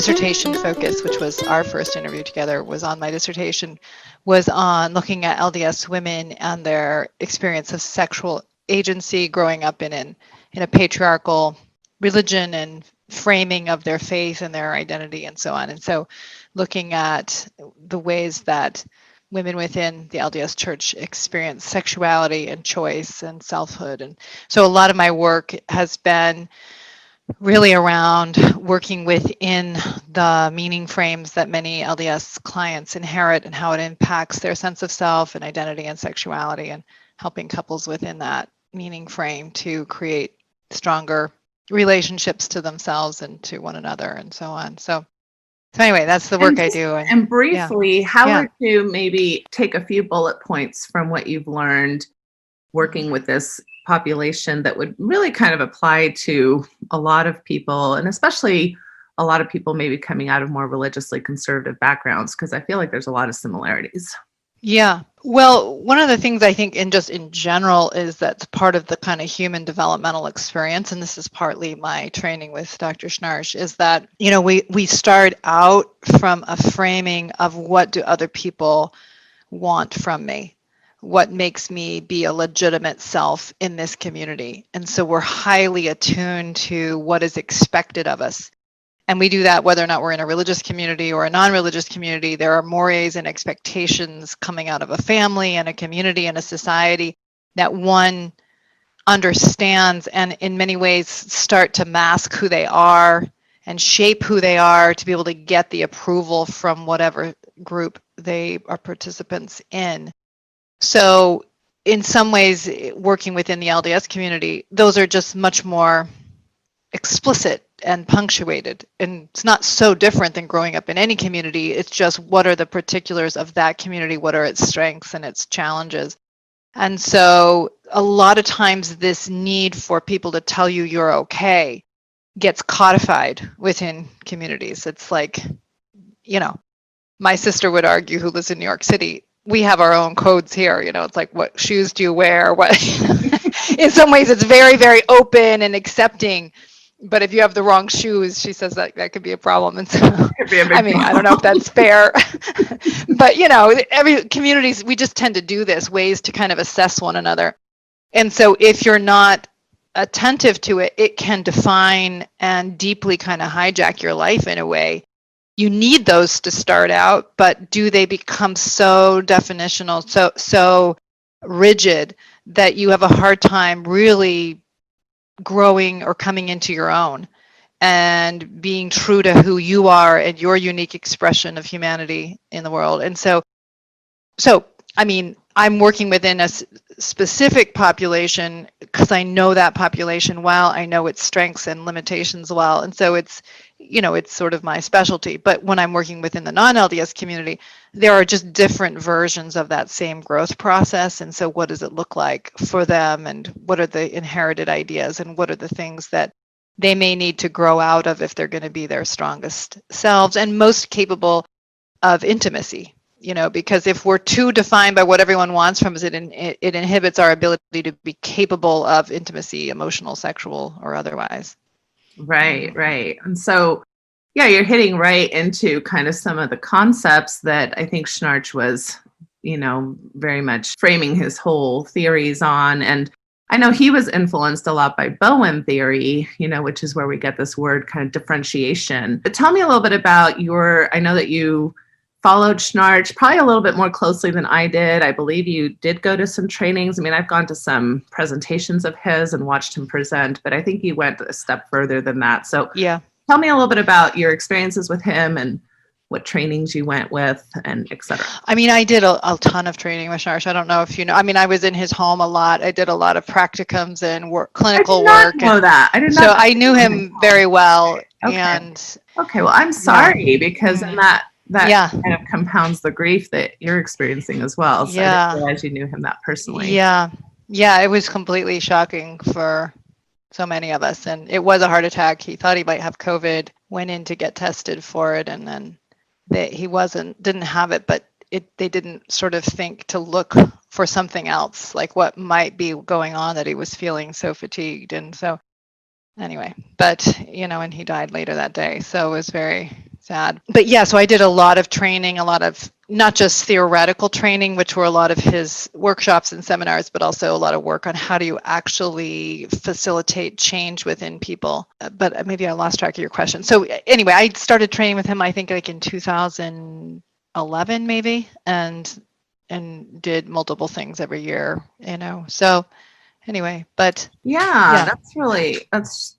dissertation focus, which was our first interview together, was on my dissertation, was on looking at LDS women and their experience of sexual agency growing up in a patriarchal religion and framing of their faith and their identity and so on. And so looking at the ways that women within the LDS Church experience sexuality and choice and selfhood. And so a lot of my work has been really around working within the meaning frames that many LDS clients inherit and how it impacts their sense of self and identity and sexuality, and helping couples within that meaning frame to create stronger relationships to themselves and to one another and so on. So anyway, that's the work I do. And briefly, how would you maybe take a few bullet points from what you've learned working with this population that would really kind of apply to a lot of people, and especially a lot of people maybe coming out of more religiously conservative backgrounds, because I feel like there's a lot of similarities. Yeah. Well, one of the things I think in general is that's part of the kind of human developmental experience, and this is partly my training with Dr. Schnarch, is that, we start out from a framing of what do other people want from me? What makes me be a legitimate self in this community? And so we're highly attuned to what is expected of us. And we do that whether or not we're in a religious community or a non-religious community. There are mores and expectations coming out of a family and a community and a society that one understands and in many ways start to mask who they are and shape who they are to be able to get the approval from whatever group they are participants in. So in some ways, working within the LDS community, those are just much more explicit and punctuated. And it's not so different than growing up in any community. It's just what are the particulars of that community? What are its strengths and its challenges? And so a lot of times this need for people to tell you you're okay gets codified within communities. It's like, my sister would argue, who lives in New York City, we have our own codes here. It's like, what shoes do you wear? What? In some ways, it's very, very open and accepting. But if you have the wrong shoes, she says that could be a problem. And so, I don't know if that's fair. But, every communities, we just tend to do this, ways to kind of assess one another. And so if you're not attentive to it, it can define and deeply kind of hijack your life in a way. You need those to start out, but do they become so definitional, so rigid that you have a hard time really growing or coming into your own and being true to who you are and your unique expression of humanity in the world? And so I'm working within a specific population because I know that population well. I know its strengths and limitations well. And so it's sort of my specialty. But when I'm working within the non-LDS community, there are just different versions of that same growth process. And so what does it look like for them? And what are the inherited ideas? And what are the things that they may need to grow out of if they're going to be their strongest selves and most capable of intimacy? Because if we're too defined by what everyone wants from us, it inhibits our ability to be capable of intimacy, emotional, sexual, or otherwise. Right. And so, you're hitting right into kind of some of the concepts that I think Schnarch was, very much framing his whole theories on. And I know he was influenced a lot by Bowen theory, which is where we get this word kind of differentiation. But tell me a little bit about I know that you followed Schnarch probably a little bit more closely than I did. I believe you did go to some trainings. I've gone to some presentations of his and watched him present, but I think you went a step further than that. So tell me a little bit about your experiences with him and what trainings you went with and et cetera. I did a ton of training with Schnarch. I don't know if you know. I was in his home a lot. I did a lot of practicums and clinical work. I did not know that. I did not. So I knew him very well. Okay. And okay. Well, I'm sorry because then that kind of compounds the grief that you're experiencing as well. So I didn't realize you knew him that personally. Yeah. It was completely shocking for so many of us. And it was a heart attack. He thought he might have COVID, went in to get tested for it. And then he didn't have it, but they didn't sort of think to look for something else, like what might be going on, that he was feeling so fatigued. And so anyway, but, and he died later that day. So it was very sad. But yeah, so I did a lot of training, a lot of not just theoretical training, which were a lot of his workshops and seminars, but also a lot of work on how do you actually facilitate change within people. But maybe I lost track of your question. So anyway, I started training with him, I think like in 2011 maybe, and did multiple things every year, So anyway, but yeah,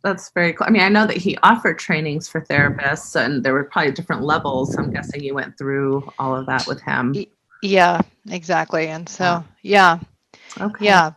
that's very cool. I mean, I know that he offered trainings for therapists, and there were probably different levels. I'm guessing you went through all of that with him. Yeah, exactly. And so, yeah. Okay. Yeah.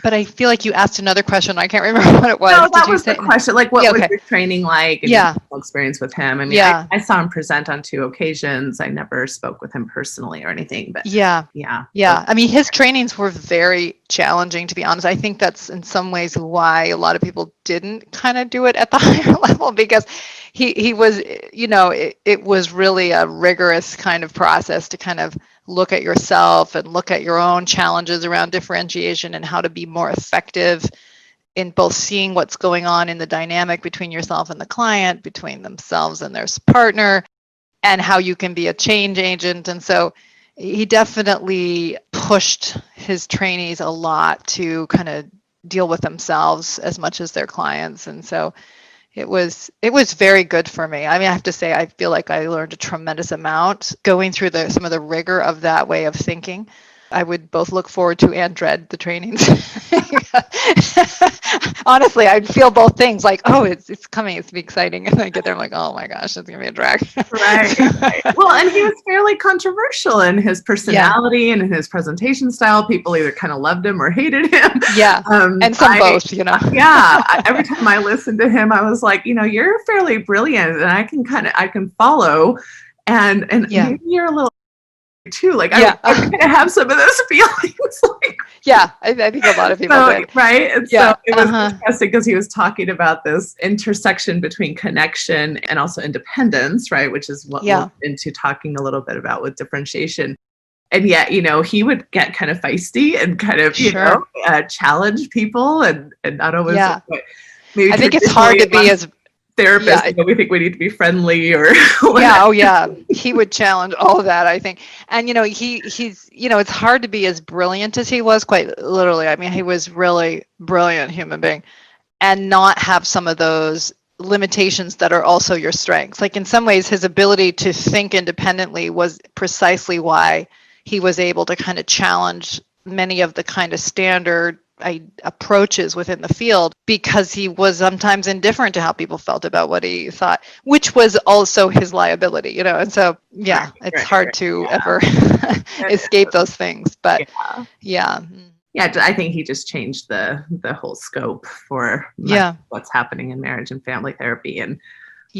But I feel like you asked another question. I can't remember what it was. No, that was the question. Like, what was your training like and your experience with him? I mean, I saw him present on 2 occasions. I never spoke with him personally or anything, but yeah. I mean, his trainings were very challenging, to be honest. I think that's in some ways why a lot of people didn't kind of do it at the higher level, because he was, it was really a rigorous kind of process to kind of look at yourself and look at your own challenges around differentiation and how to be more effective in both seeing what's going on in the dynamic between yourself and the client, between themselves and their partner, and how you can be a change agent. And so he definitely pushed his trainees a lot to kind of deal with themselves as much as their clients. And so it was very good for me. I mean, I have to say, I feel like I learned a tremendous amount going through some of the rigor of that way of thinking. I would both look forward to and dread the trainings. Honestly, I'd feel both things, like, oh, it's coming, it's be exciting, and I get there, I'm like, oh my gosh, it's gonna be a drag. Right. Well, and he was fairly controversial in his personality and in his presentation style. People either kind of loved him or hated him. Yeah, and some both, Yeah, every time I listened to him, I was like, you're fairly brilliant, and I can follow, and maybe you're a little too, like, I kind of have some of those feelings. Like, I think a lot of people did. Right. And so it was interesting because he was talking about this intersection between connection and also independence, right? Which is what we're into talking a little bit about with differentiation. And yet, he would get kind of feisty and kind of, challenge people and not always. Maybe I think it's hard to be as therapists, we think we need to be friendly or he would challenge all of that, I think. And he's it's hard to be as brilliant as he was, quite literally. I mean, he was really brilliant human being, and not have some of those limitations that are also your strengths. Like, in some ways, his ability to think independently was precisely why he was able to kind of challenge many of the kind of standard approaches within the field, because he was sometimes indifferent to how people felt about what he thought, which was also his liability, and so it's hard to ever escape those things. But I think he just changed the whole scope for what's happening in marriage and family therapy, and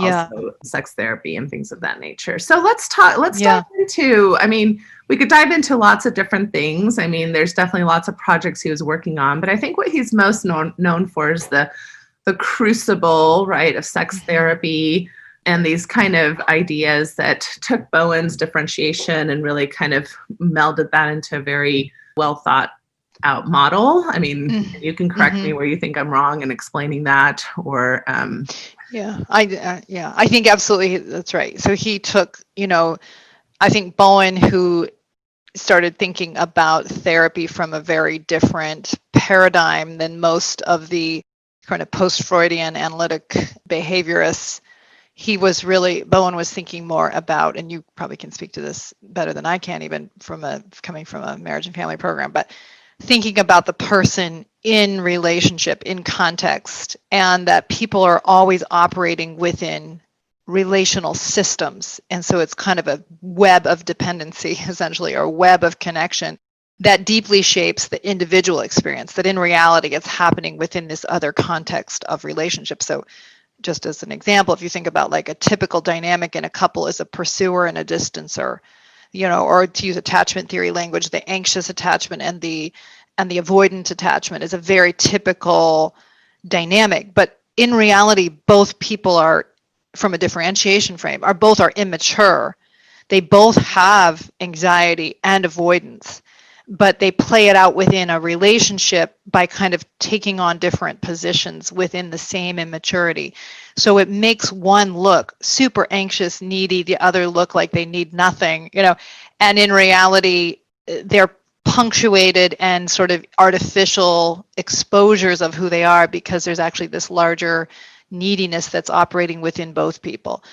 also sex therapy and things of that nature. So let's dive into, I mean, we could dive into lots of different things. I mean, there's definitely lots of projects he was working on, but I think what he's most known for is the crucible, right, of sex therapy, and these kind of ideas that took Bowen's differentiation and really kind of melded that into a very well thought out model. I mean, you can correct me where you think I'm wrong in explaining that, or I think absolutely that's right. So he took, I think Bowen, who started thinking about therapy from a very different paradigm than most of the kind of post-Freudian analytic behaviorists. Bowen was thinking more about, and you probably can speak to this better than I can, even coming from a marriage and family program, but thinking about the person in relationship, in context, and that people are always operating within relational systems. And so it's kind of a web of dependency, essentially, or a web of connection that deeply shapes the individual experience, that in reality it's happening within this other context of relationship. So just as an example, if you think about like a typical dynamic in a couple is a pursuer and a distancer, or to use attachment theory language, the anxious attachment and the avoidant attachment is a very typical dynamic. But in reality, both people are, from a differentiation frame, both are immature. They both have anxiety and avoidance. but they play it out within a relationship by kind of taking on different positions within the same immaturity. So it makes one look super anxious, needy, the other look like they need nothing, and in reality, they're punctuated and sort of artificial exposures of who they are, because there's actually this larger neediness that's operating within both people.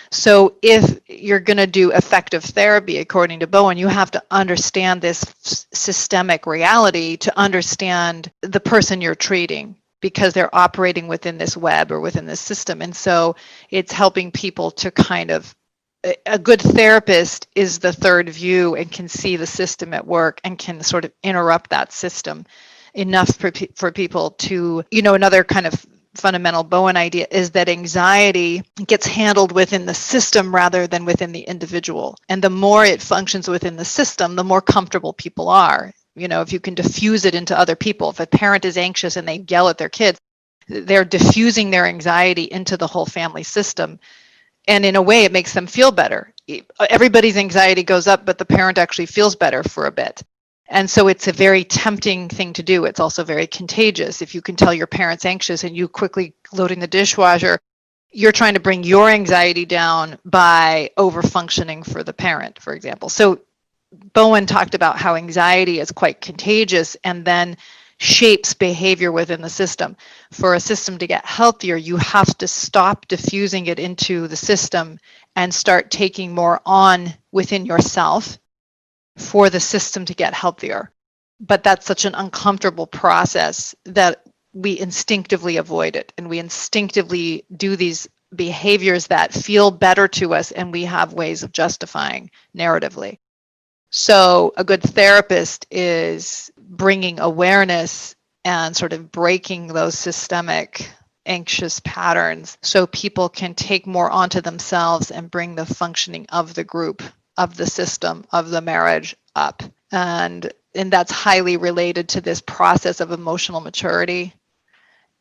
So if you're going to do effective therapy, according to Bowen, you have to understand this systemic reality to understand the person you're treating, because they're operating within this web or within this system. And so it's helping people to kind of, a good therapist is the third view and can see the system at work and can sort of interrupt that system enough for people to, another kind of fundamental Bowen idea is that anxiety gets handled within the system rather than within the individual. And the more it functions within the system, the more comfortable people are. If you can diffuse it into other people, if a parent is anxious and they yell at their kids, they're diffusing their anxiety into the whole family system. And in a way, it makes them feel better. Everybody's anxiety goes up, but the parent actually feels better for a bit. And so it's a very tempting thing to do. It's also very contagious. If you can tell your parent's anxious and you quickly loading the dishwasher, you're trying to bring your anxiety down by over-functioning for the parent, for example. So Bowen talked about how anxiety is quite contagious and then shapes behavior within the system. For a system to get healthier, you have to stop diffusing it into the system and start taking more on within yourself for the system to get healthier. But that's such an uncomfortable process that we instinctively avoid it, and we instinctively do these behaviors that feel better to us, and we have ways of justifying narratively. So a good therapist is bringing awareness and sort of breaking those systemic anxious patterns so people can take more onto themselves and bring the functioning of the group, of the system, of the marriage up. And that's highly related to this process of emotional maturity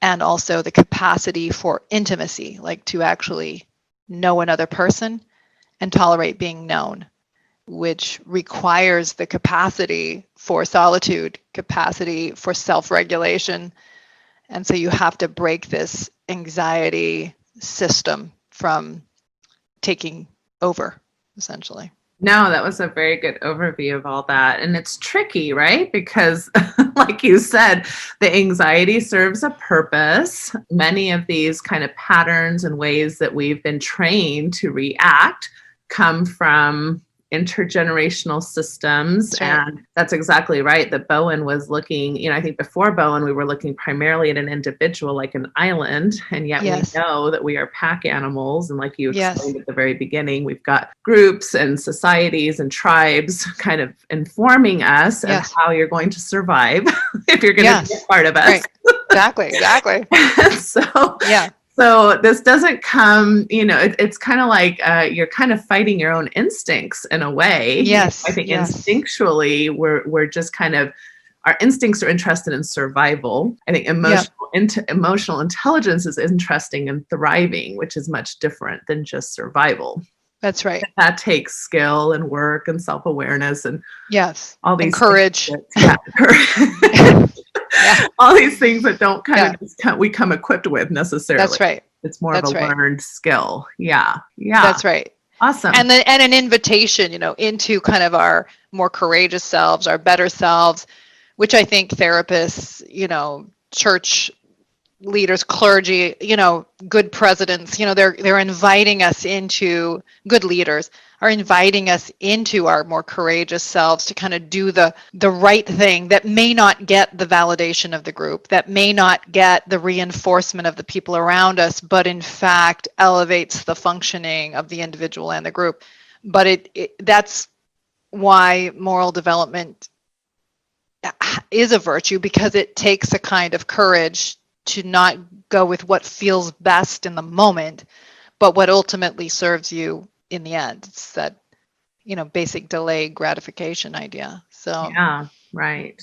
and also the capacity for intimacy, like to actually know another person and tolerate being known, which requires the capacity for solitude, capacity for self-regulation. And so you have to break this anxiety system from taking over, essentially. No, that was a very good overview of all that. And it's tricky, right? Because like you said, the anxiety serves a purpose. Many of these kind of patterns and ways that we've been trained to react come from intergenerational systems. That's right. And that's exactly right. That Bowen was looking, I think before Bowen, we were looking primarily at an individual, like an island. And yet Yes. we know that we are pack animals. And like you Yes. explained at the very beginning, we've got groups and societies and tribes kind of informing us of how you're going to survive if you're going to be a part of us. Right. Exactly. So, yeah. So this doesn't come, it's kind of like you're kind of fighting your own instincts in a way. Yes. I think instinctually we're just kind of, our instincts are interested in survival. I think emotional intelligence is interesting in thriving, which is much different than just survival. That's right. That takes skill and work and self-awareness and all these and courage. Courage. All these things that don't we come equipped with necessarily. That's right. It's more of a learned skill. Yeah. That's right. Awesome. And an invitation, into kind of our more courageous selves, our better selves, which I think therapists, church leaders, clergy, good presidents, they're inviting us into, good leaders are inviting us into our more courageous selves to kind of do the right thing that may not get the validation of the group, that may not get the reinforcement of the people around us, but in fact elevates the functioning of the individual and the group. But that's why moral development is a virtue, because it takes a kind of courage to not go with what feels best in the moment, but what ultimately serves you in the end. It's that, basic delayed gratification idea. So yeah, right.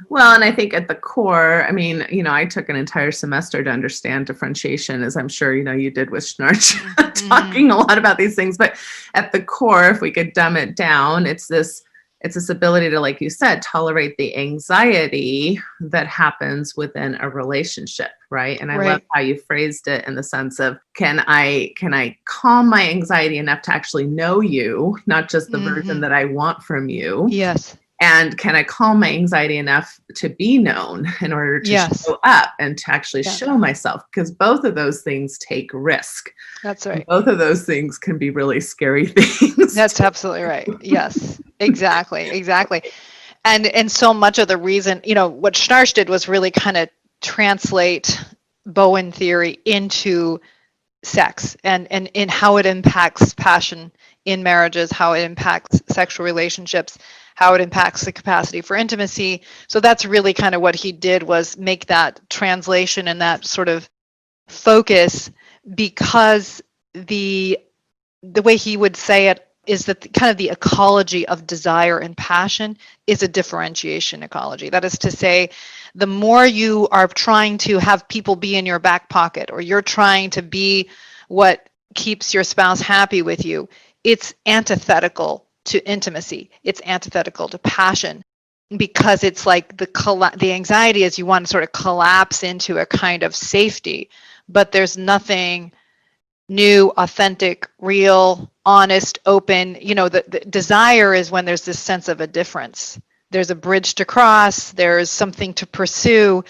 Well, and I think at the core, I took an entire semester to understand differentiation, as I'm sure, you did with Schnarch, talking a lot about these things. But at the core, if we could dumb it down, it's this It's this ability to, like you said, tolerate the anxiety that happens within a relationship, right? And I love Right. how you phrased it in the sense of, can I calm my anxiety enough to actually know you, not just the version Mm-hmm. that I want from you? Yes. And can I calm my anxiety enough to be known in order to Yes. show up and to actually Yeah. show myself? Because both of those things take risk. That's And right. both of those things can be really scary things. That's absolutely right. Yes. Exactly. Exactly. And so much of the reason, what Schnarch did was really kind of translate Bowen theory into sex and in how it impacts passion in marriages, how it impacts sexual relationships, how it impacts the capacity for intimacy. So that's really kind of what he did, was make that translation and that sort of focus, because the way he would say it is that kind of the ecology of desire and passion is a differentiation ecology. That is to say, the more you are trying to have people be in your back pocket, or you're trying to be what keeps your spouse happy with you, it's antithetical to intimacy. It's antithetical to passion, because it's like the anxiety is you want to sort of collapse into a kind of safety, but there's nothing new, authentic, real, honest, open. The desire is when there's this sense of a difference. There's a bridge to cross, there's something to pursue.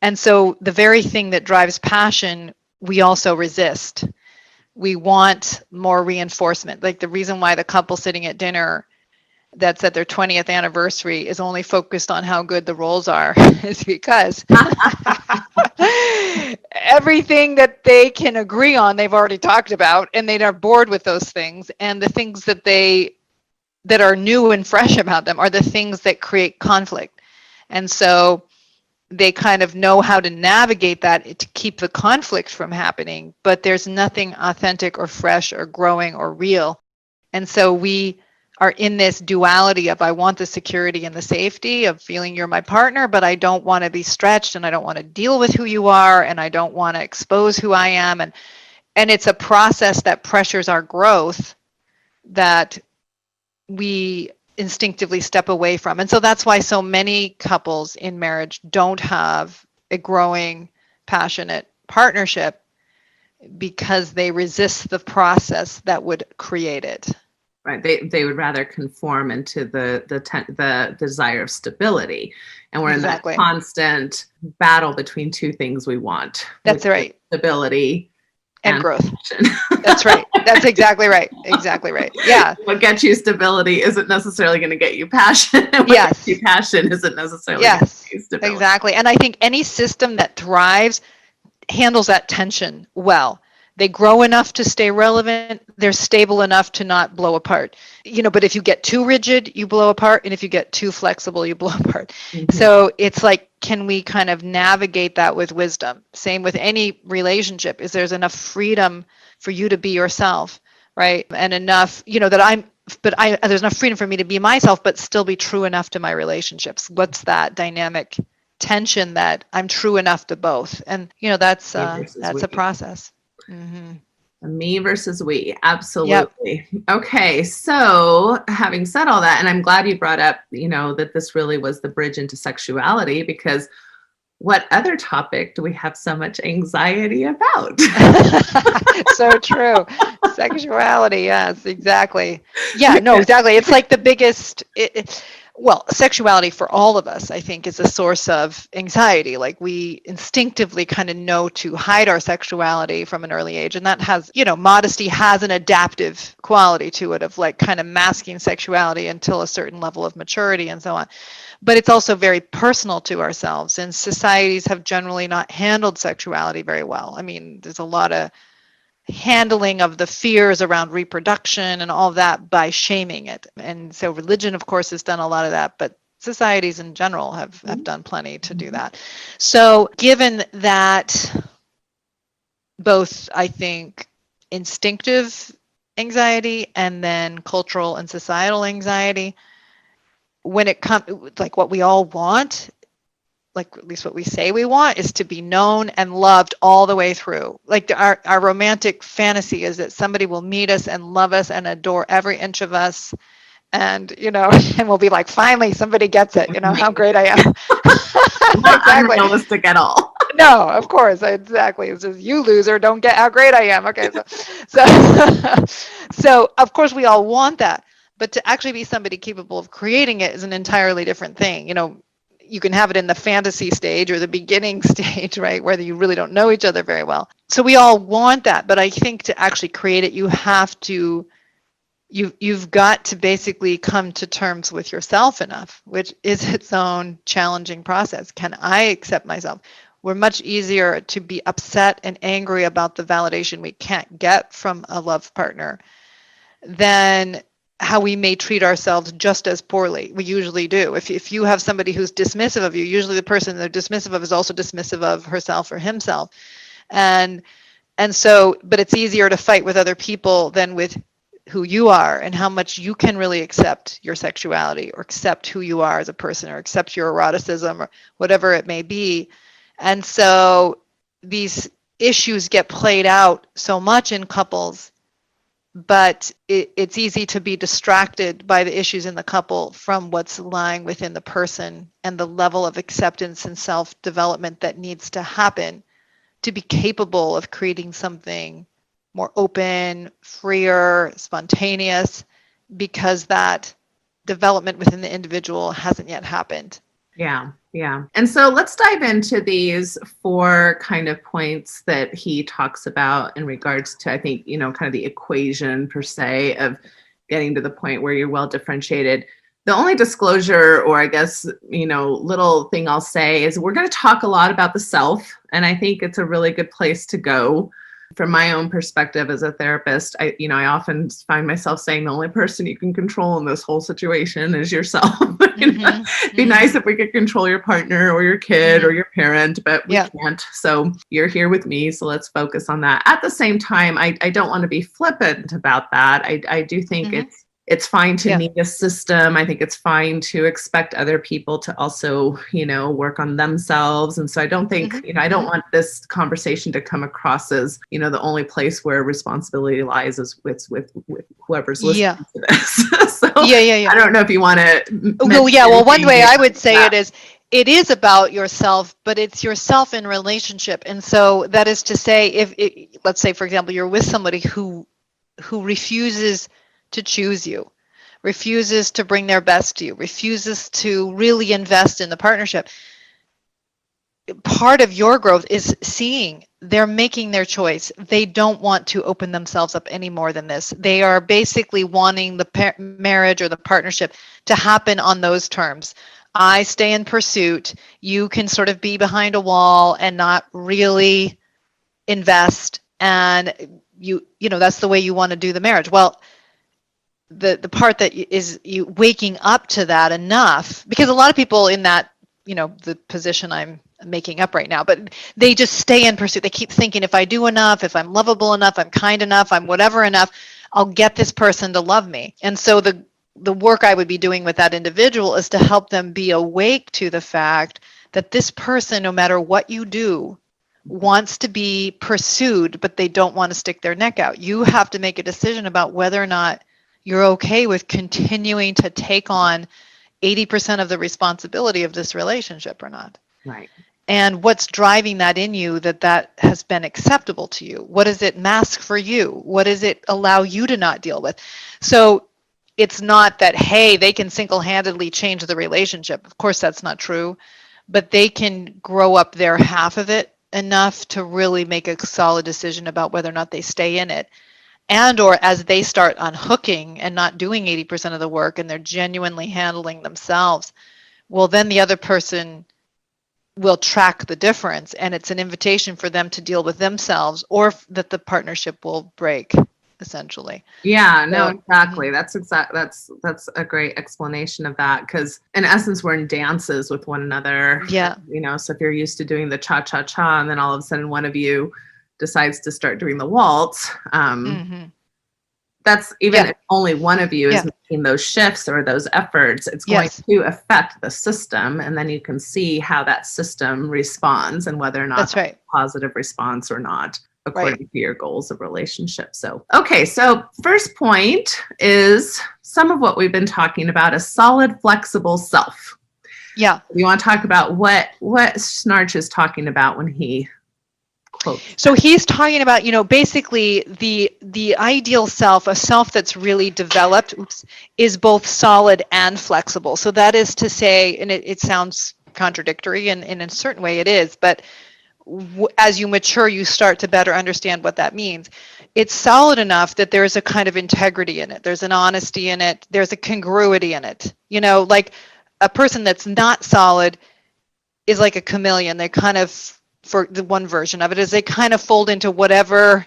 And so the very thing that drives passion, we also resist. We want more reinforcement. Like the reason why the couple sitting at dinner that's at their 20th anniversary is only focused on how good the rolls are is because everything that they can agree on, they've already talked about, and they are bored with those things. And the things that are new and fresh about them are the things that create conflict. And so they kind of know how to navigate that to keep the conflict from happening, but there's nothing authentic or fresh or growing or real. And so we are in this duality of, I want the security and the safety of feeling you're my partner, but I don't want to be stretched, and I don't want to deal with who you are, and I don't want to expose who I am. And it's a process that pressures our growth that we instinctively step away from. And so that's why so many couples in marriage don't have a growing, passionate partnership, because they resist the process that would create it. Right. They would rather conform into the desire of stability. And we're Exactly. in that constant battle between two things we want. That's right. Stability and growth. passion. That's right. That's exactly right. Exactly right. Yeah. What gets you stability isn't necessarily going to get you passion. And what Yes. gets you passion isn't necessarily Yes. going to get you stability. Exactly. And I think any system that thrives handles that tension well. They grow enough to stay relevant. They're stable enough to not blow apart. But if you get too rigid, you blow apart. And if you get too flexible, you blow apart. Mm-hmm. So it's like, can we kind of navigate that with wisdom? Same with any relationship. Is there's enough freedom for you to be yourself, right? And enough, there's enough freedom for me to be myself, but still be true enough to my relationships. What's that dynamic tension that I'm true enough to both? And, that's a process. Mm-hmm. Me versus we. Absolutely. Yep. Okay. So having said all that, and I'm glad you brought up, that this really was the bridge into sexuality, because what other topic do we have so much anxiety about? So true. Sexuality. Yes, exactly. Yeah, no, exactly. It's like the biggest, sexuality for all of us, I think, is a source of anxiety. Like we instinctively kind of know to hide our sexuality from an early age. And that has, modesty has an adaptive quality to it of like kind of masking sexuality until a certain level of maturity and so on. But it's also very personal to ourselves. And societies have generally not handled sexuality very well. I mean, there's a lot of handling of the fears around reproduction and all of that by shaming it. And so religion, of course, has done a lot of that, but societies in general have done plenty to do that. So given that both, I think, instinctive anxiety and then cultural and societal anxiety, when it comes, like what we all want, like at least what we say we want, is to be known and loved all the way through. Like our romantic fantasy is that somebody will meet us and love us and adore every inch of us And, and we'll be like, finally, somebody gets it, how great I am. Not Exactly. unrealistic at all. No, of course, exactly. It's just, you loser, don't get how great I am. Okay, so of course we all want that, but to actually be somebody capable of creating it is an entirely different thing. You can have it in the fantasy stage or the beginning stage, right, where you really don't know each other very well. So we all want that, but I think to actually create it, you've got to basically come to terms with yourself enough, which is its own challenging process. Can I accept myself? We're much easier to be upset and angry about the validation we can't get from a love partner than how we may treat ourselves just as poorly. We usually do. If you have somebody who's dismissive of you, usually the person they're dismissive of is also dismissive of herself or himself. And so, but it's easier to fight with other people than with who you are and how much you can really accept your sexuality or accept who you are as a person or accept your eroticism or whatever it may be. And so these issues get played out so much in couples, but it's easy to be distracted by the issues in the couple from what's lying within the person and the level of acceptance and self-development that needs to happen to be capable of creating something more open, freer, spontaneous, because that development within the individual hasn't yet happened. Yeah. And so let's dive into these 4 kind of points that he talks about in regards to, I think, kind of the equation per se of getting to the point where you're well differentiated. The only disclosure, or I guess, little thing I'll say is we're going to talk a lot about the self. And I think it's a really good place to go. From my own perspective as a therapist, I often find myself saying the only person you can control in this whole situation is yourself. Be nice if we could control your partner or your kid or your parent, but we can't. So you're here with me. So let's focus on that. At the same time, I don't want to be flippant about that. I do think it's fine to need a system. I think it's fine to expect other people to also, work on themselves. And so I don't think, I don't want this conversation to come across as, the only place where responsibility lies is with whoever's listening to this. So I don't know if you want to. Well, one way I would say it is about yourself, but it's yourself in relationship. And so that is to say, let's say, for example, you're with somebody who refuses to choose you, refuses to bring their best to you, refuses to really invest in the partnership. Part of your growth is seeing they're making their choice. They don't want to open themselves up any more than this. They are basically wanting the marriage or the partnership to happen on those terms. I stay in pursuit. You can sort of be behind a wall and not really invest. And that's the way you want to do the marriage. Well, the part that is you waking up to that enough, because a lot of people in that, the position I'm making up right now, but they just stay in pursuit. They keep thinking, if I do enough, if I'm lovable enough, I'm kind enough, I'm whatever enough, I'll get this person to love me. And so the work I would be doing with that individual is to help them be awake to the fact that this person, no matter what you do, wants to be pursued, but they don't want to stick their neck out. You have to make a decision about whether or not you're okay with continuing to take on 80% of the responsibility of this relationship or not. Right. And what's driving that in you that has been acceptable to you? What does it mask for you? What does it allow you to not deal with? So it's not that, hey, they can single-handedly change the relationship. Of course, that's not true. But they can grow up their half of it enough to really make a solid decision about whether or not they stay in it. And or as they start unhooking and not doing 80% of the work and they're genuinely handling themselves, well, then the other person will track the difference, and it's an invitation for them to deal with themselves, or that the partnership will break, essentially. Yeah, no, exactly. That's a great explanation of that, because in essence we're in dances with one another. So if you're used to doing the cha-cha-cha and then all of a sudden one of you decides to start doing the waltz, that's even if only one of you is making those shifts or those efforts, it's going to affect the system. And then you can see how that system responds and whether or not that's a positive response or not. according to your goals of relationship. So, okay. So first point is some of what we've been talking about, a solid, flexible self. Yeah. You want to talk about what Schnarch is talking about when he quotes? So he's talking about, basically the ideal self, a self that's really developed, is both solid and flexible. So that is to say, and it sounds contradictory, and in a certain way it is, but as you mature, you start to better understand what that means. It's solid enough that there's a kind of integrity in it. There's an honesty in it. There's a congruity in it. Like a person that's not solid is like a chameleon. They kind of, for the one version of it, is they kind of fold into whatever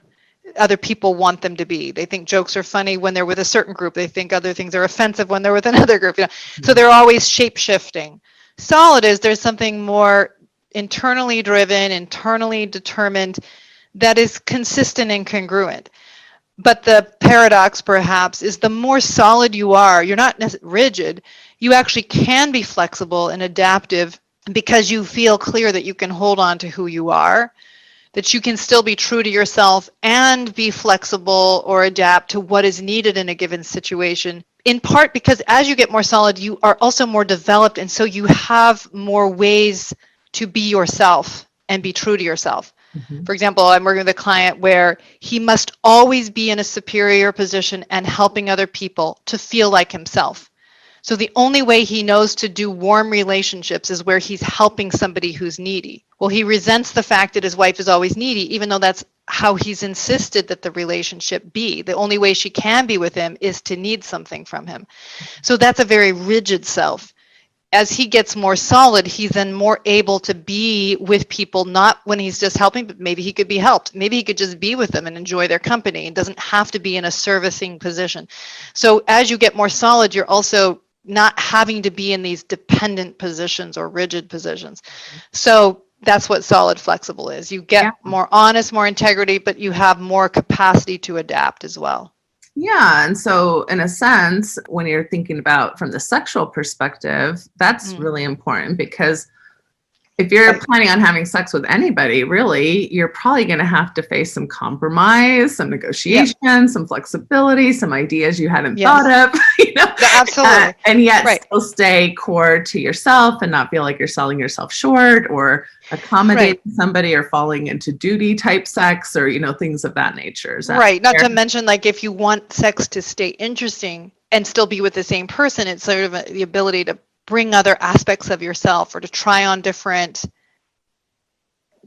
other people want them to be. They think jokes are funny when they're with a certain group. They think other things are offensive when they're with another group. So they're always shape-shifting. Solid is there's something more internally driven, internally determined, that is consistent and congruent. But the paradox, perhaps, is the more solid you are, you're not rigid, you actually can be flexible and adaptive because you feel clear that you can hold on to who you are, that you can still be true to yourself and be flexible or adapt to what is needed in a given situation. In part because as you get more solid, you are also more developed, and so you have more ways to be yourself and be true to yourself. Mm-hmm. For example, I'm working with a client where he must always be in a superior position and helping other people to feel like himself. So the only way he knows to do warm relationships is where he's helping somebody who's needy. Well, he resents the fact that his wife is always needy, even though that's how he's insisted that the relationship be. The only way she can be with him is to need something from him. So that's a very rigid self. As he gets more solid, he's then more able to be with people, not when he's just helping, but maybe he could be helped. Maybe he could just be with them and enjoy their company and doesn't have to be in a servicing position. So as you get more solid, you're also not having to be in these dependent positions or rigid positions. So that's what solid flexible is. You get more honest, more integrity, but you have more capacity to adapt as well. Yeah. And so in a sense, when you're thinking about from the sexual perspective, that's really important, because if you're planning on having sex with anybody, really, you're probably going to have to face some compromise, some negotiation, some flexibility, some ideas you hadn't thought of, Absolutely. And yet still stay core to yourself and not feel like you're selling yourself short or accommodating somebody or falling into duty type sex or, things of that nature. Right. Not to mention, like, if you want sex to stay interesting and still be with the same person, it's sort of the ability to bring other aspects of yourself or to try on different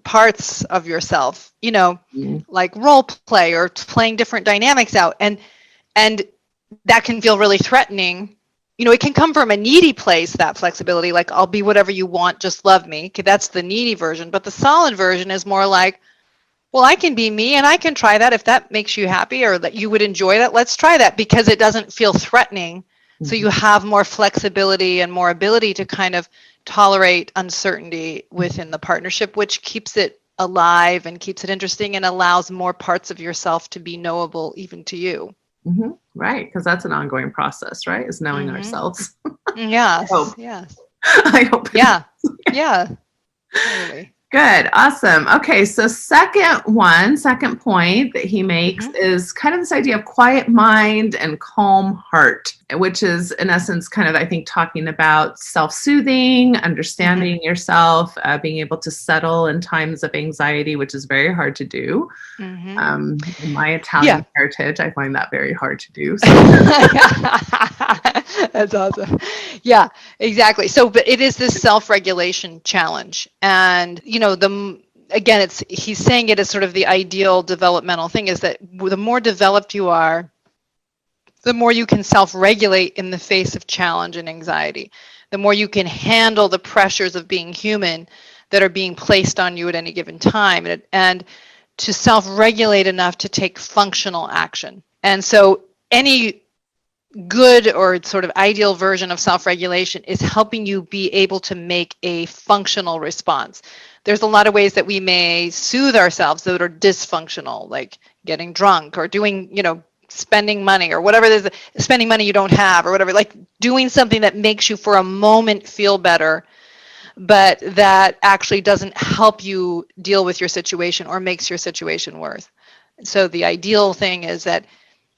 parts of yourself, like role play or playing different dynamics out. And that can feel really threatening. It can come from a needy place, that flexibility, like, I'll be whatever you want, just love me. Okay, that's the needy version. But the solid version is more like, well, I can be me and I can try that. If that makes you happy or that you would enjoy that, let's try that, because it doesn't feel threatening. So you have more flexibility and more ability to kind of tolerate uncertainty within the partnership, which keeps it alive and keeps it interesting and allows more parts of yourself to be knowable even to you. Mm-hmm. Right, because that's an ongoing process, right? Is knowing ourselves. Yes, I hope. Yeah. Totally. Good. Awesome. Okay. So second point that he makes is kind of this idea of quiet mind and calm heart, which is in essence kind of, I think, talking about self-soothing, understanding yourself, being able to settle in times of anxiety, which is very hard to do. In my Italian heritage, I find that very hard to do. So. That's awesome. Yeah, exactly. So, but it is this self-regulation challenge. And, he's saying it as sort of the ideal developmental thing, is that the more developed you are, the more you can self-regulate in the face of challenge and anxiety, the more you can handle the pressures of being human that are being placed on you at any given time, and to self-regulate enough to take functional action. And so any good or sort of ideal version of self-regulation is helping you be able to make a functional response. There's a lot of ways that we may soothe ourselves that are dysfunctional, like getting drunk or doing, spending money or whatever it is, spending money you don't have or whatever, like doing something that makes you for a moment feel better. but that actually doesn't help you deal with your situation or makes your situation worse. So the ideal thing is that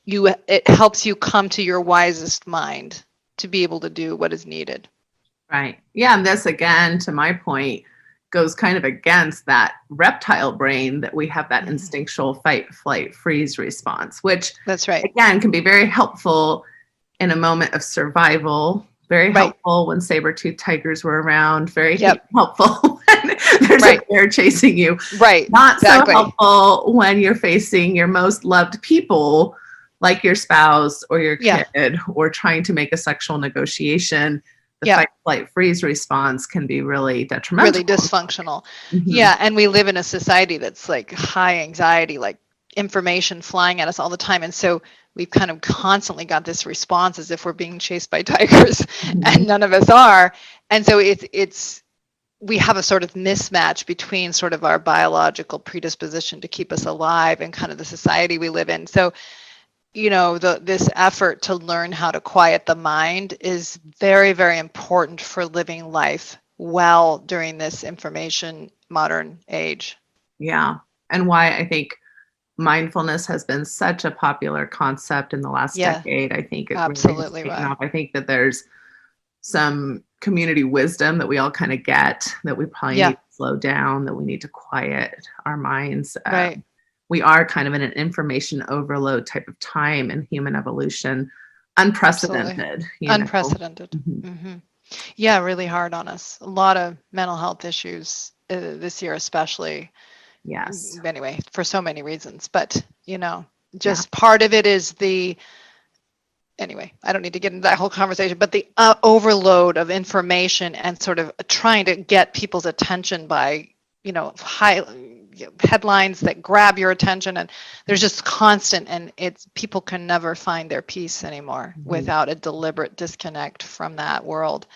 it helps you come to your wisest mind to be able to do what is needed. Right. Yeah. And this, again, to my point, goes kind of against that reptile brain that we have that instinctual fight, flight, freeze response, which, that's right, again, can be very helpful in a moment of survival. Very helpful when saber-toothed tigers were around. Very helpful when there's a bear chasing you. Right. Not so helpful when you're facing your most loved people, like your spouse or your kid, or trying to make a sexual negotiation. The fight, flight, freeze response can be really detrimental. Really dysfunctional. Yeah. And we live in a society that's like high anxiety, like information flying at us all the time. And so we've kind of constantly got this response as if we're being chased by tigers, and none of us are. And so we have a sort of mismatch between sort of our biological predisposition to keep us alive and kind of the society we live in. So, this effort to learn how to quiet the mind is very, very important for living life well during this information modern age. Yeah. And why I think mindfulness has been such a popular concept in the last decade. I think it absolutely really has taken off. I think that there's some community wisdom that we all kind of get, that we probably need to slow down, that we need to quiet our minds. We are kind of in an information overload type of time in human evolution. Unprecedented. Unprecedented. Yeah, really hard on us. A lot of mental health issues this year especially. Yes. Anyway, for so many reasons. But, just part of it is anyway, I don't need to get into that whole conversation, but the overload of information and sort of trying to get people's attention by, high headlines that grab your attention, and there's just constant, and people can never find their peace anymore without a deliberate disconnect from that world.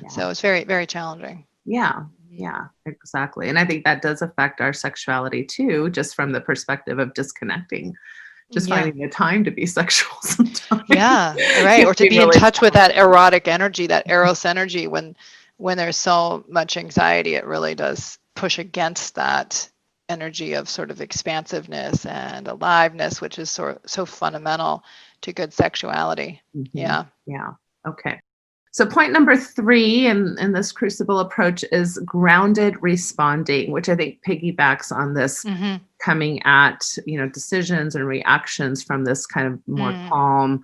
So it's very, very challenging. Yeah, exactly. And I think that does affect our sexuality too, just from the perspective of disconnecting, just finding the time to be sexual sometimes. Yeah, right. Or to be really in touch with that erotic energy, that eros energy. When there's so much anxiety, it really does push against that energy of sort of expansiveness and aliveness, which is so fundamental to good sexuality. Yeah. Okay. So point number 3 in this crucible approach is grounded responding, which I think piggybacks on this coming at, decisions and reactions from this kind of more calm,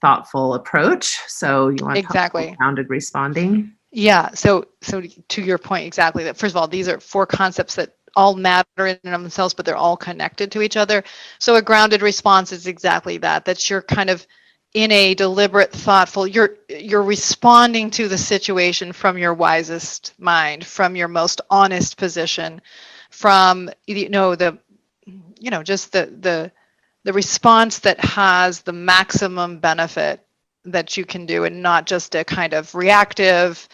thoughtful approach. So you want to talk about grounded responding? Yeah. So to your point, exactly that. First of all, these are 4 concepts that all matter in and of themselves, but they're all connected to each other. So a grounded response is exactly that. That's your kind of in a deliberate, thoughtful, you're responding to the situation from your wisest mind, from your most honest position, from the response that has the maximum benefit that you can do, and not just a kind of reactive,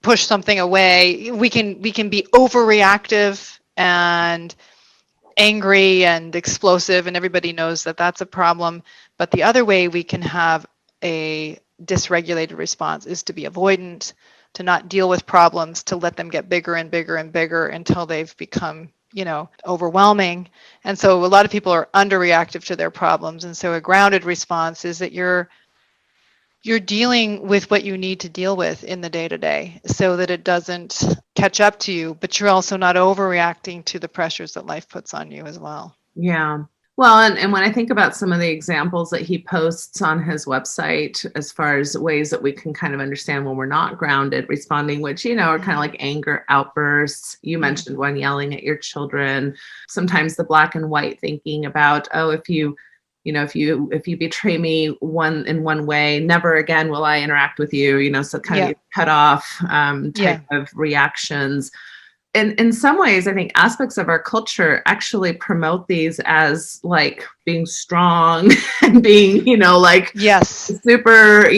push something away. We can be overreactive and angry and explosive, and everybody knows that that's a problem. But the other way we can have a dysregulated response is to be avoidant, to not deal with problems, to let them get bigger and bigger and bigger until they've become, overwhelming. And so a lot of people are underreactive to their problems. And so a grounded response is that you're dealing with what you need to deal with in the day-to-day so that it doesn't catch up to you, but you're also not overreacting to the pressures that life puts on you as well. Yeah. Well, and when I think about some of the examples that he posts on his website, as far as ways that we can kind of understand when we're not grounded responding, which, are kind of like anger outbursts. You mentioned one, yelling at your children. Sometimes the black and white thinking about, if you betray me in one way, never again will I interact with you, so kind of cut off type of reactions. And in some ways, I think aspects of our culture actually promote these as like being strong and being, super,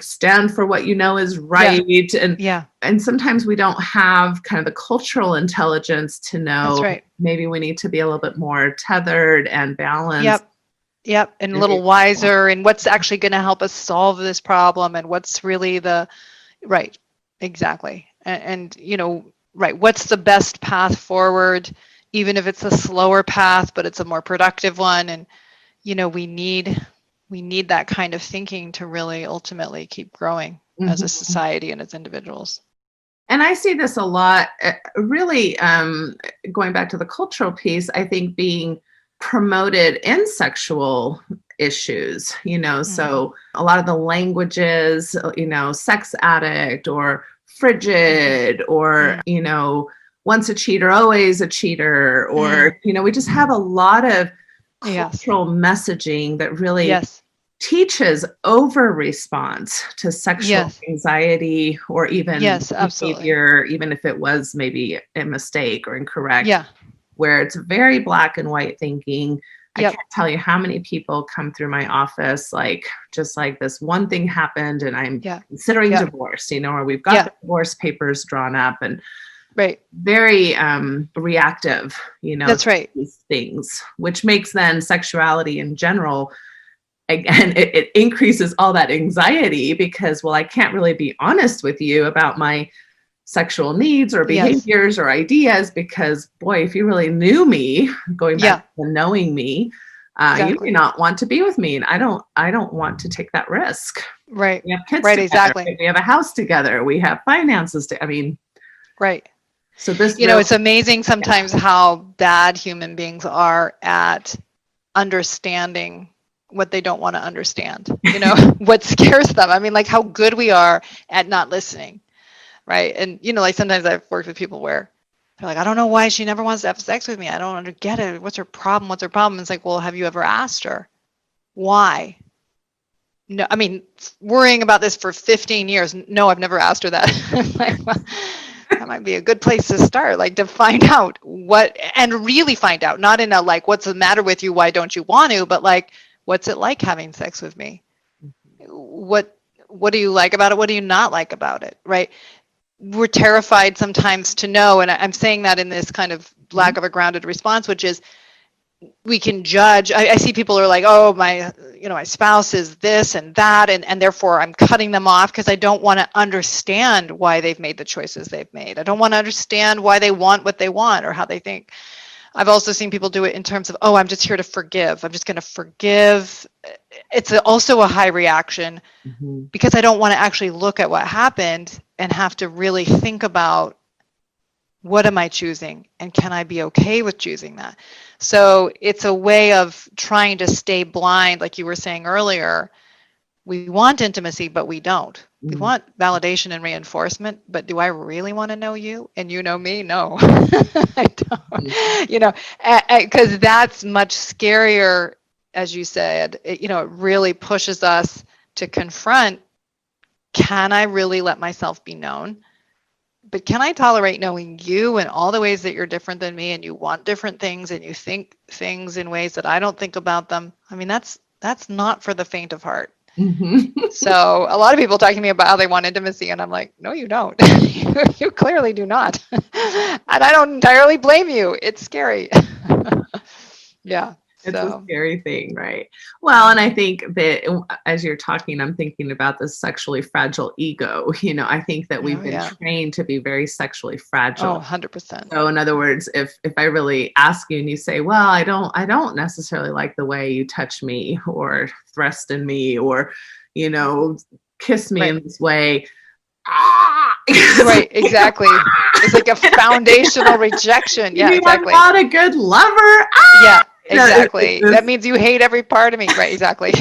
stand for what is right. And sometimes we don't have kind of the cultural intelligence to know maybe we need to be a little bit more tethered and balanced. Yep. And a little wiser and what's actually going to help us solve this problem and what's really right. Exactly. and right, what's the best path forward, even if it's a slower path, but it's a more productive one. And we need that kind of thinking to really ultimately keep growing as a society and as individuals. And I see this a lot, really, going back to the cultural piece, I think being promoted in sexual issues, so a lot of the languages, sex addict or frigid or, once a cheater, always a cheater, or, we just have a lot of cultural messaging that really teaches over response to sexual anxiety or even behavior, even if it was maybe a mistake or incorrect, where it's very black and white thinking. I can't tell you how many people come through my office just like this one thing happened and I'm considering divorce, or we've got the divorce papers drawn up and very reactive, That's right. these things, which makes then sexuality in general, again, it increases all that anxiety because, well, I can't really be honest with you about my sexual needs or behaviors or ideas because, boy, if you really knew me, going back to knowing me, you may not want to be with me, and I don't want to take that risk. Right. We have kids together. We have a house together. We have finances. Right. So this, it's amazing sometimes how bad human beings are at understanding what they don't want to understand, what scares them. I mean, like how good we are at not listening. Right. And, like sometimes I've worked with people where they're like, I don't know why she never wants to have sex with me. I don't get it. What's her problem? What's her problem? It's like, well, have you ever asked her why? No, I mean, worrying about this for 15 years. No, I've never asked her that. Like, well, that might be a good place to start, like to find out and really find out, not in a like, what's the matter with you? Why don't you want to? But like, what's it like having sex with me? What do you like about it? What do you not like about it? Right. We're terrified sometimes to know. And I'm saying that in this kind of lack of a grounded response, which is we can judge. I see people are like, oh, my spouse is this and that. And therefore I'm cutting them off because I don't want to understand why they've made the choices they've made. I don't want to understand why they want what they want or how they think. I've also seen people do it in terms of, oh, I'm just here to forgive. I'm just going to forgive. It's also a high reaction because I don't want to actually look at what happened and have to really think about what am I choosing and can I be okay with choosing that? So it's a way of trying to stay blind, like you were saying earlier. We want intimacy, but we don't. We want validation and reinforcement, but do I really want to know you and you know me? No, I don't. Because that's much scarier, as you said. It really pushes us to confront, can I really let myself be known? But can I tolerate knowing you and all the ways that you're different than me and you want different things and you think things in ways that I don't think about them? I mean, that's not for the faint of heart. So a lot of people talk to me about how they want intimacy and I'm like, no, you don't. You clearly do not. And I don't entirely blame you. It's scary. Yeah. It's a scary thing, right? Well, and I think that as you're talking, I'm thinking about the sexually fragile ego. I think that we've been trained to be very sexually fragile. Oh, 100%. So in other words, if I really ask you and you say, well, I don't necessarily like the way you touch me or thrust in me or, kiss me in this way. Right, exactly. It's like a foundational rejection. Yeah, exactly. I'm not a good lover. Yeah. Exactly. That means you hate every part of me. Right. Exactly.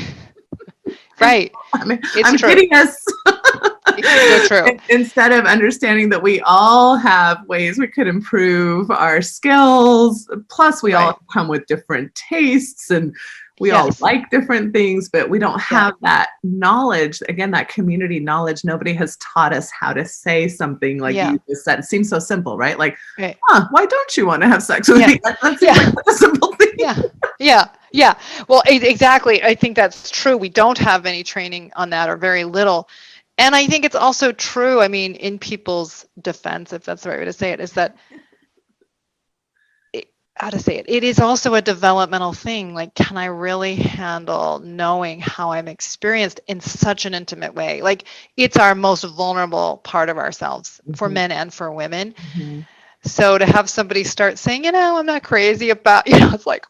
Right. I'm true. hideous. It's so true. Instead of understanding that we all have ways we could improve our skills. Plus, we all come with different tastes and we all like different things, but we don't have that knowledge. Again, that community knowledge. Nobody has taught us how to say something like you just said. It seems so simple, right? Like, why don't you want to have sex with me? That's like a simple thing. Yeah. Well, exactly. I think that's true. We don't have any training on that or very little. And I think it's also true, I mean, in people's defense, if that's the right way to say it, is that how to say it. It is also a developmental thing. Like, can I really handle knowing how I'm experienced in such an intimate way? Like, it's our most vulnerable part of ourselves for men and for women. Mm-hmm. So to have somebody start saying, I'm not crazy about, it's like,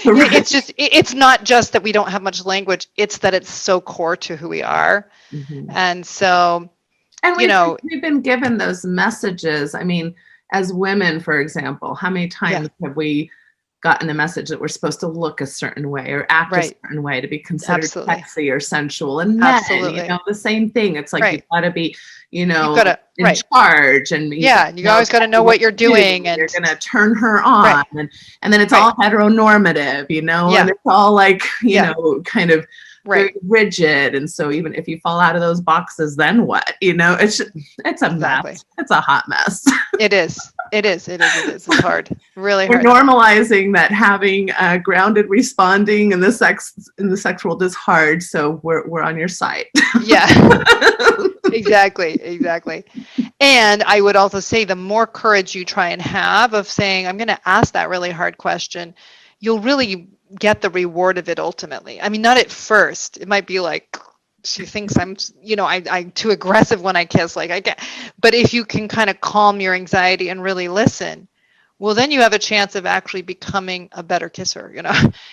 it's just, it's not just that we don't have much language. It's that it's so core to who we are. Mm-hmm. And so, and we've been given those messages. I mean, as women, for example, how many times have we gotten a message that we're supposed to look a certain way or act a certain way to be considered sexy or sensual? And men, the same thing. It's like, you've got to be, in charge, and you always got to know what you're doing, and you're going to turn her on, and then it's all heteronormative, and it's all like, kind of very rigid. And so even if you fall out of those boxes, then what? It's a mess. It's a hot mess. It is. It's hard. Really hard. We're normalizing that having grounded responding in the sex world is hard. So we're on your side. Yeah. Exactly. And I would also say, the more courage you try and have of saying, I'm going to ask that really hard question, you'll really get the reward of it ultimately. I mean, not at first. It might be like, she thinks I'm too aggressive when I kiss, like I get. But if you can kind of calm your anxiety and really listen, well, then you have a chance of actually becoming a better kisser.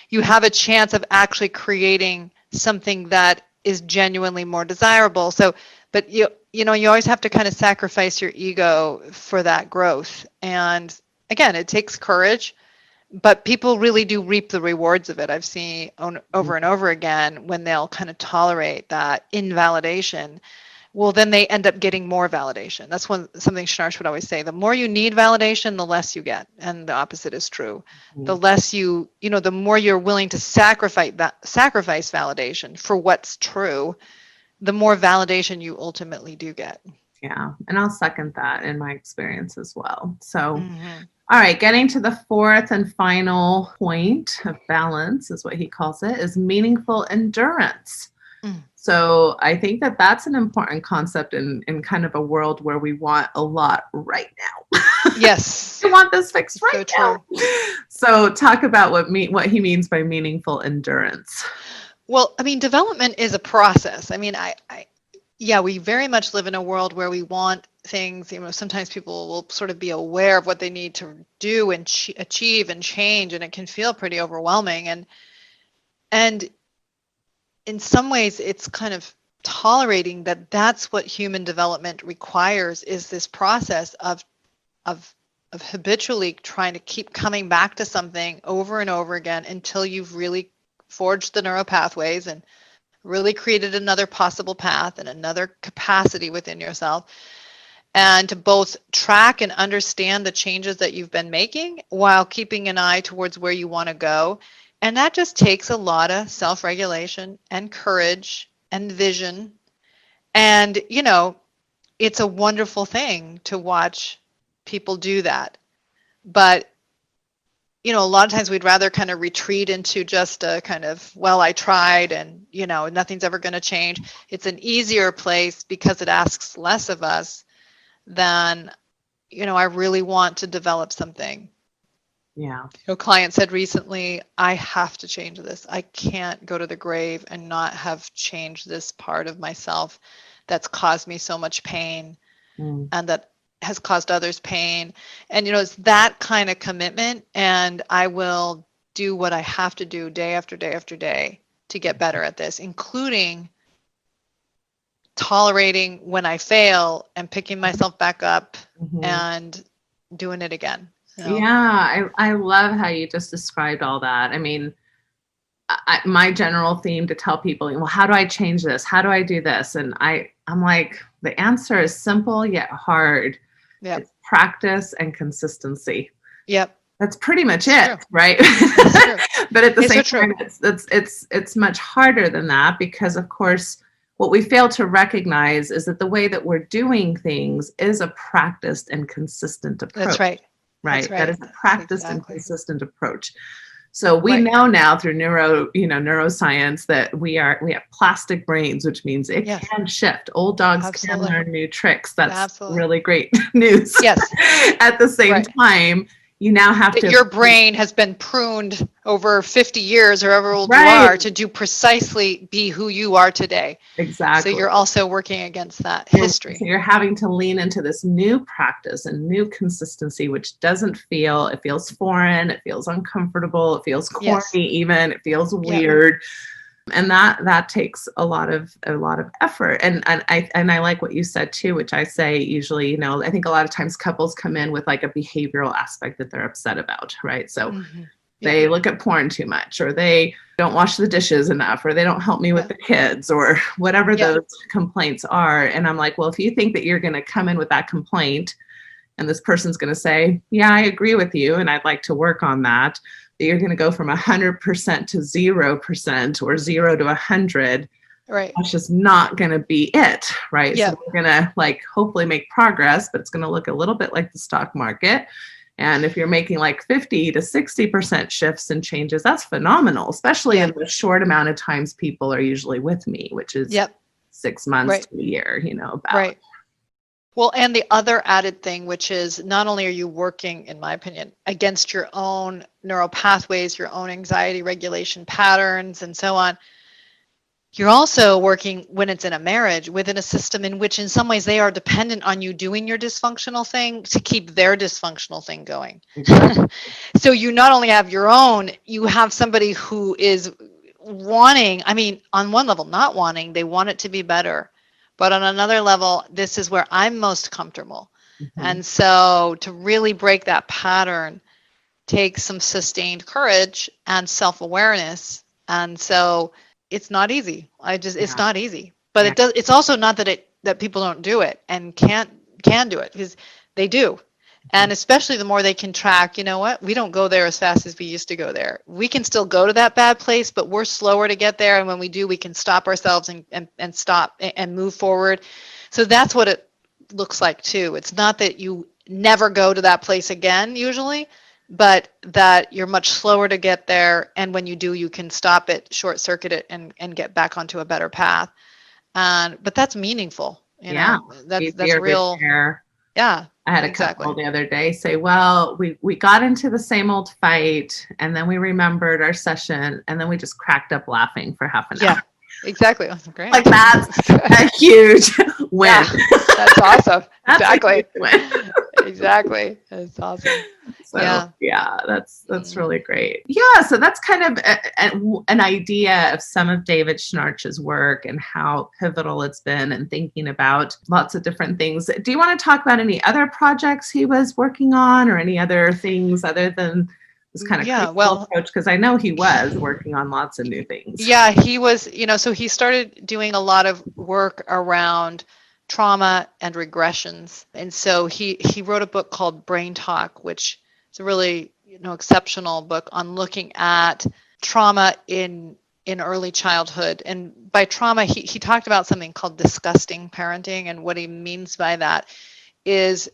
You have a chance of actually creating something that is genuinely more desirable. So, but you always have to kind of sacrifice your ego for that growth. And again, it takes courage. But people really do reap the rewards of it. I've seen over and over again, when they'll kind of tolerate that invalidation, well, then they end up getting more validation. That's something Schnarch would always say. The more you need validation, the less you get. And the opposite is true. Mm-hmm. The less the more you're willing to sacrifice validation for what's true, the more validation you ultimately do get. Yeah. And I'll second that in my experience as well. So, all right, getting to the fourth and final point of balance, is what he calls it, is meaningful endurance. So I think that that's an important concept in kind of a world where we want a lot right now. Yes. We want this fixed right now. So talk about what he means by meaningful endurance. Well, I mean, development is a process. I mean, we very much live in a world where we want things. Sometimes people will sort of be aware of what they need to do and achieve and change, and it can feel pretty overwhelming. And in some ways, it's kind of tolerating that that's what human development requires, is this process of habitually trying to keep coming back to something over and over again until you've really forged the neural pathways and really created another possible path and another capacity within yourself, and to both track and understand the changes that you've been making while keeping an eye towards where you want to go. And that just takes a lot of self-regulation and courage and vision. And, it's a wonderful thing to watch people do that. But a lot of times we'd rather kind of retreat into just a kind of, well, I tried and, nothing's ever going to change. It's an easier place because it asks less of us than, I really want to develop something. Yeah. A client said recently, I have to change this. I can't go to the grave and not have changed this part of myself that's caused me so much pain and that has caused others pain. And, it's that kind of commitment. And I will do what I have to do day after day after day to get better at this, including tolerating when I fail and picking myself back up and doing it again. Yeah, I love how you just described all that. I mean, my general theme to tell people, well, how do I change this? How do I do this? And I'm like, the answer is simple yet hard. Yep. It's practice and consistency. Yep. That's pretty much it, right? But at the same time, it's much harder than that, because of course, what we fail to recognize is that the way that we're doing things is a practiced and consistent approach. That's right. Right. That is a practiced and consistent approach. So we know now through neuroscience that we have plastic brains, which means it can shift. Old dogs can learn new tricks. That's really great news. Yes. At the same time, you now have that to, your brain has been pruned over 50 years or however old you right, are to do precisely be who you are today. So exactly. you're also working against that So history. you're having to lean into this new practice and new consistency, which doesn't feel, it feels foreign, it feels uncomfortable, it feels corny, Yes. even, it feels Yep. weird. And that takes a lot of effort. And I like what you said too, which I say usually, you know, I think a lot of times couples come in with like a behavioral aspect that they're upset about, right? So Mm-hmm. they look at porn too much, or they don't wash the dishes enough, or they don't help me with the kids, or whatever those complaints are. And I'm like, well, if you think that you're going to come in with that complaint and this person's going to say, yeah, I agree with you, and I'd like to work on that, that you're going to go from 100% to 0% or 0 to 100. Right. That's just not going to be it, right? Yep. So we're going to like hopefully make progress, but it's going to look a little bit like the stock market. And if you're making like 50 to 60% shifts and changes, that's phenomenal, especially in the short amount of times people are usually with me, which is 6 months to a year, you know, about. Right. Well, and the other added thing, which is not only are you working, in my opinion, against your own neural pathways, your own anxiety regulation patterns, and so on, you're also working, when it's in a marriage, within a system in which in some ways they are dependent on you doing your dysfunctional thing to keep their dysfunctional thing going. Exactly. So you not only have your own, you have somebody who is wanting, I mean, on one level, not wanting, they want it to be better. But on another level, this is where I'm most comfortable. Mm-hmm. And so to really break that pattern takes some sustained courage and self-awareness. And so it's not easy. It's not easy. But it's also not that people don't do it and can do it, because they do. And especially the more they can track, you know what, we don't go there as fast as we used to go there. We can still go to that bad place, but we're slower to get there. And when we do, we can stop ourselves and stop and move forward. So that's what it looks like too. It's not that you never go to that place again, usually, but that you're much slower to get there. And when you do, you can stop it, short circuit it, and get back onto a better path. But that's meaningful. You know, that's real. Yeah. I had a couple the other day say, well, we got into the same old fight, and then we remembered our session, and then we just cracked up laughing for half an hour. Yeah, exactly. Oh, great. Like, that's a huge win. Yeah, that's awesome. Exactly. Exactly. That's awesome. So that's really great. Yeah, so that's kind of an idea of some of David Schnarch's work and how pivotal it's been, and thinking about lots of different things. Do you want to talk about any other projects he was working on, or any other things other than this kind of approach? Because I know he was working on lots of new things. Yeah, he was, so he started doing a lot of work around trauma and regressions. And so he wrote a book called Brain Talk, which is a really, exceptional book on looking at trauma in early childhood. And by trauma, he talked about something called disgusting parenting. And what he means by that is,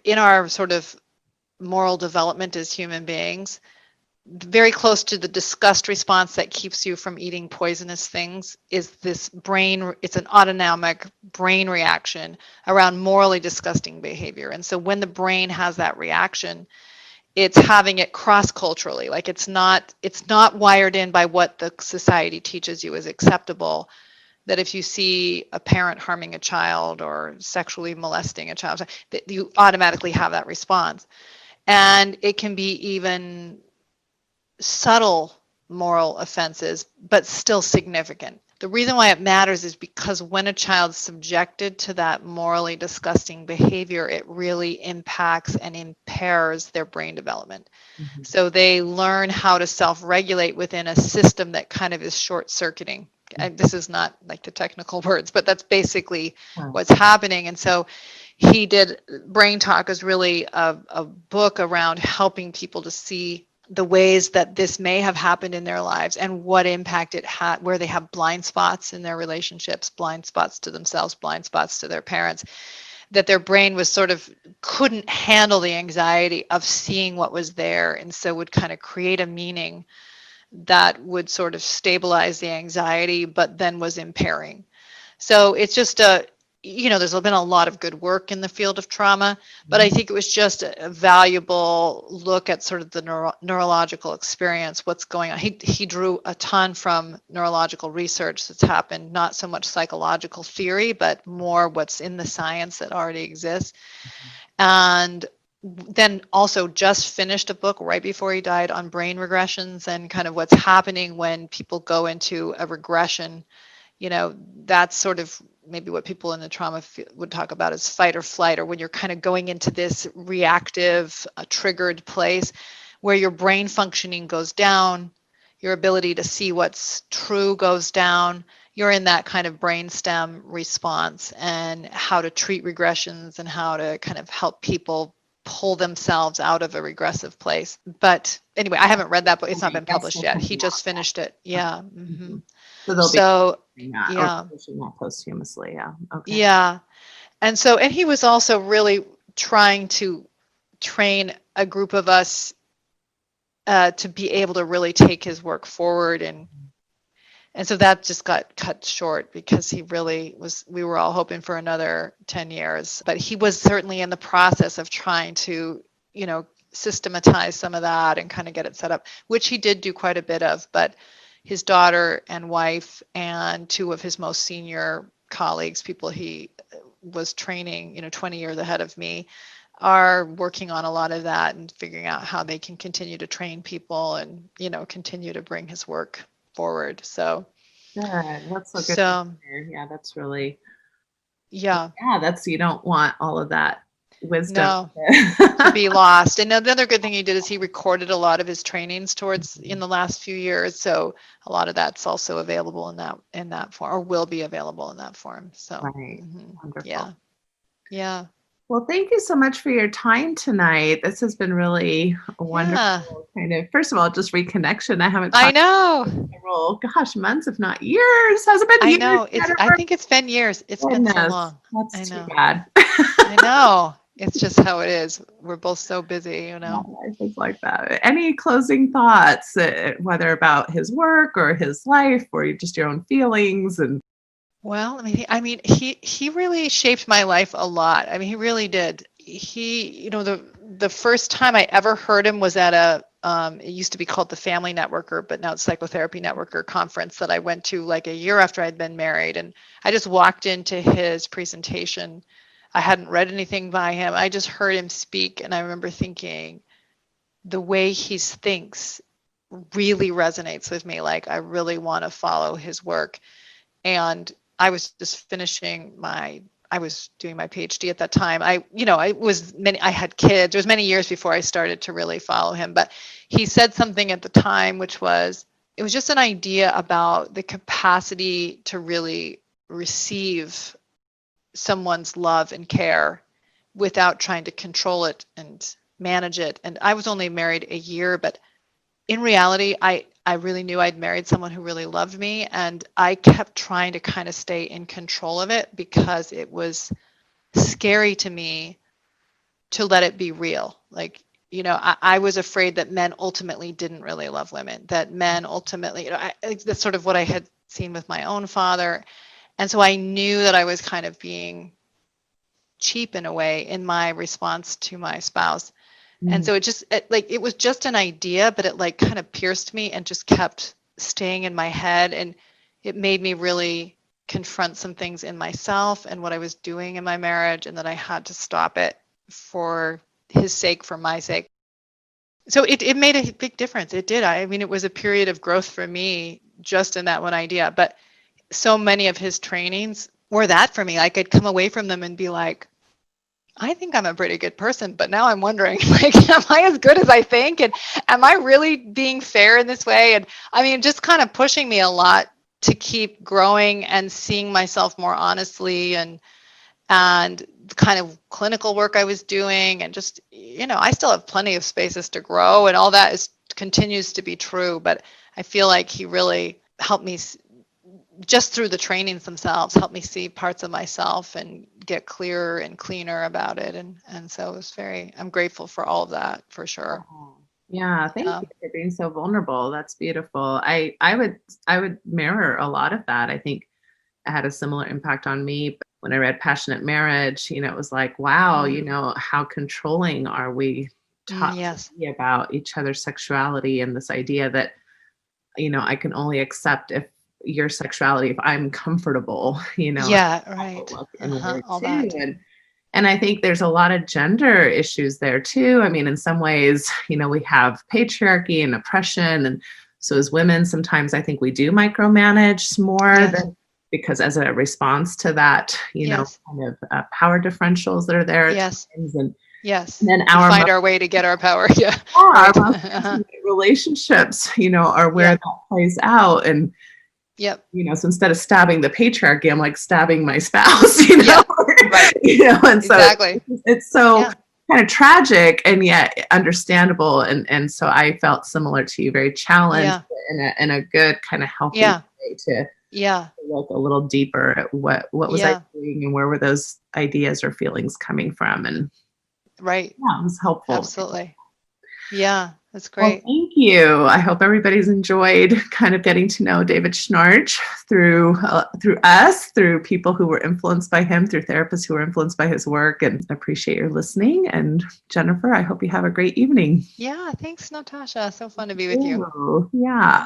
in our sort of moral development as human beings, very close to the disgust response that keeps you from eating poisonous things is this brain, it's an autonomic brain reaction around morally disgusting behavior. And so when the brain has that reaction, it's having it cross-culturally. Like it's not wired in by what the society teaches you is acceptable, that if you see a parent harming a child or sexually molesting a child, that you automatically have that response. And it can be even subtle moral offenses, but still significant. The reason why it matters is because when a child's subjected to that morally disgusting behavior, it really impacts and impairs their brain development. Mm-hmm. So they learn how to self-regulate within a system that kind of is short-circuiting. And this is not like the technical words, but that's basically what's happening. And so he did, Brain Talk is really a book around helping people to see the ways that this may have happened in their lives and what impact it had, where they have blind spots in their relationships, blind spots to themselves, blind spots to their parents, that their brain was sort of couldn't handle the anxiety of seeing what was there, and so would kind of create a meaning that would sort of stabilize the anxiety, but then was impairing. So it's just there's been a lot of good work in the field of trauma, but I think it was just a valuable look at sort of the neurological experience, what's going on. He drew a ton from neurological research that's happened, not so much psychological theory, but more what's in the science that already exists. And then also just finished a book right before he died on brain regressions and kind of what's happening when people go into a regression. That's sort of maybe what people in the trauma would talk about as fight or flight, or when you're kind of going into this reactive, triggered place where your brain functioning goes down, your ability to see what's true goes down. You're in that kind of brainstem response, and how to treat regressions and how to kind of help people pull themselves out of a regressive place. But anyway, I haven't read that book. It's not been published yet. He just finished it. Yeah. Mm-hmm. So they'll be that, yeah, or pushing that posthumously. Yeah. Okay. yeah. And he was also really trying to train a group of us to be able to really take his work forward, and so that just got cut short because he really was. We were all hoping for another 10 years, but he was certainly in the process of trying to, systematize some of that and kind of get it set up, which he did do quite a bit of. But his daughter and wife and two of his most senior colleagues, people he was training, 20 years ahead of me, are working on a lot of that and figuring out how they can continue to train people and, continue to bring his work forward. So good. That's so good to hear. Yeah, that's really, yeah, that's, you don't want all of that wisdom to be lost. And another good thing he did is he recorded a lot of his trainings in the last few years. So a lot of that's also available in that form, or will be available in that form. So right. Wonderful. Yeah. Well, thank you so much for your time tonight. This has been really a wonderful kind of, first of all, just reconnection. I haven't talked several, months, if not years. Has it been years? I know. I think it's been years. It's been so long. That's too bad. I know. It's just how it is. We're both so busy, Life is like that. Any closing thoughts, whether about his work or his life or just your own feelings? Well, he really shaped my life a lot. He really did. He, the first time I ever heard him was at it used to be called the Family Networker, but now it's Psychotherapy Networker conference that I went to like a year after I'd been married. And I just walked into his presentation. I hadn't read anything by him. I just heard him speak. And I remember thinking the way he thinks really resonates with me. Like, I really want to follow his work. And I was just I was doing my PhD at that time. I had kids. It was many years before I started to really follow him, but he said something at the time, which was, it was just an idea about the capacity to really receive someone's love and care without trying to control it and manage it. And I was only married a year, but in reality, I really knew I'd married someone who really loved me, and I kept trying to kind of stay in control of it because it was scary to me to let it be real. Like, I was afraid that men ultimately didn't really love women, that men ultimately, that's sort of what I had seen with my own father. And so I knew that I was kind of being cheap in a way in my response to my spouse. And so it was just an idea, but it kind of pierced me and just kept staying in my head. And it made me really confront some things in myself and what I was doing in my marriage, and that I had to stop it for his sake, for my sake. So it made a big difference. It did. It was a period of growth for me just in that one idea. But so many of his trainings were that for me. I could come away from them and be like, I think I'm a pretty good person, but now I'm wondering, am I as good as I think? And am I really being fair in this way? And just kind of pushing me a lot to keep growing and seeing myself more honestly, and the kind of clinical work I was doing, and just, I still have plenty of spaces to grow, and all that continues to be true. But I feel like he really helped me, just through the trainings themselves, help me see parts of myself and get clearer and cleaner about it. And so I'm grateful for all of that, for sure. Yeah. Thank you for being so vulnerable. That's beautiful. I would mirror a lot of that. I think it had a similar impact on me. when I read Passionate Marriage, it was like, wow, how controlling are we taught Yes. to be about each other's sexuality, and this idea that, I can only accept if your sexuality, if I'm comfortable, Yeah, right. look inward All too. that. And I think there's a lot of gender issues there too. I mean, in some ways, we have patriarchy and oppression. And so as women, sometimes I think we do micromanage more Yes. because as a response to that, Yes. kind of power differentials that are there at Yes. times. Yes. And then We find our way to get our power. Yeah. our Right. most intimate relationships, are where Yeah. that plays out. And Yep. so instead of stabbing the patriarchy, I'm like stabbing my spouse, Yeah. Right. and so Exactly. it's so Yeah. kind of tragic and yet understandable. And so I felt similar to you, very challenged in a good kind of healthy Yeah. way to Yeah. look a little deeper at what was I Yeah. doing and where were those ideas or feelings coming from. And Right. yeah, it was helpful. Absolutely. Yeah. That's Well, great. thank you. I hope everybody's enjoyed kind of getting to know David Schnarch through us, through people who were influenced by him, through therapists who were influenced by his work, and appreciate your listening. And Jennifer, I hope you have a great evening. Yeah. Thanks, Natasha. So fun to be with you. Ooh, yeah.